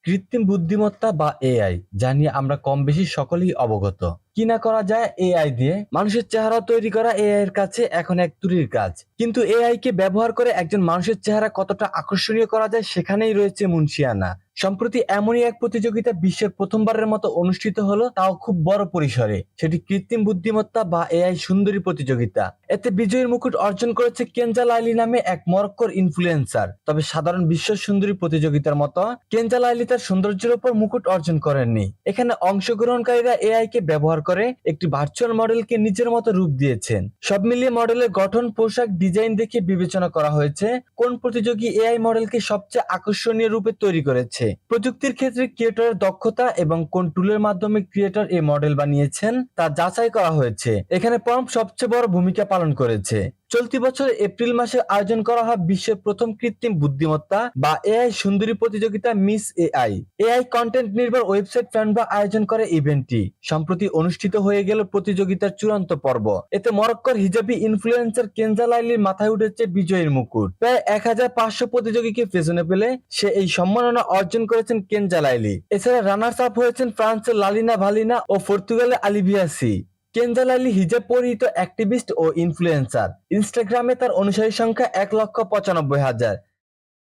কৃত্রিম বুদ্ধিমত্তা বা এআই, যা নিয়ে আমরা কম বেশি সকলেই অবগত। কি না করা যায় এআই দিয়ে? মানুষের চেহারা তৈরি করা এআই এর কাছে এখন এক তুরির কাজ। কিন্তু এআই কে ব্যবহার করে একজন মানুষের চেহারা কতটা আকর্ষণীয় করা যায় সেখানেই রয়েছে মুনশিয়ানা। সম্প্রতি এমনই এক প্রতিযোগিতা বিশ্বের প্রথমবারের মতো অনুষ্ঠিত হলো, তাও খুব বড় পরিসরে। সেটি কৃত্রিম বুদ্ধিমত্তা বা এআই সুন্দরী প্রতিযোগিতা। এতে বিজয়ীর মুকুট অর্জন করেছে কেনজা লাইলি নামে এক মরক্কোর ইনফ্লুয়েন্সার। তবে সাধারণ বিশ্ব সুন্দরী প্রতিযোগিতার মতো কেনজা লাইলি তার সৌন্দর্যের উপর মুকুট অর্জন করেননি। এখানে অংশগ্রহণকারীরা এআই কে ব্যবহার করে একটি ভার্চুয়াল মডেলকে নিজের মতো রূপ দিয়েছেন। সব মিলিয়ে মডেলের গঠন, পোশাক, ডিজাইন দেখে বিবেচনা করা হয়েছে কোন প্রতিযোগী এআই মডেলকে সবচেয়ে আকর্ষণীয় রূপে তৈরি করেছে। প্রযুক্তির ক্ষেত্রে ক্রিয়েটরের দক্ষতা এবং কোন টুলের মাধ্যমে ক্রিয়েটর এই মডেল বানিয়েছেন তা যাচাই করা হয়েছে। এখানে প্রম্পট সবচেয়ে বড় ভূমিকা পালন করেছে। চলতি বছর এপ্রিল মাসে আয়োজন করা হয় বিশ্বের প্রথম কৃত্রিম বুদ্ধিমত্তা বা এআই সুন্দরী প্রতিযোগিতা মিস এআই। এআই কন্টেন্ট নির্ভর ওয়েবসাইট ফ্যানভা আয়োজন করে ইভেন্টটি। সম্প্রতি অনুষ্ঠিত হয়ে গেল প্রতিযোগিতার চূড়ান্ত পর্ব। এতে মরক্কোর হিজাবি ইনফ্লুয়েন্সার কেনজা লাইলির মাথায় উঠেছে বিজয়ীর মুকুট। প্রায় 1500 প্রতিযোগীকে পেছনে ফেলে সে এই সম্মাননা অর্জন করেছেন কেনজা লাইলি। এছাড়া রানার্স আপ হয়েছেন ফ্রান্সের লালিনা ভালিনা ও পর্তুগালের আলিভিয়া সি। কেনজা লাইলি হিজাব পরিহিত অ্যাক্টিভিস্ট ও ইনফ্লুয়েন্সার। ইনস্টাগ্রামে তার অনুসারী সংখ্যা 1,95,000।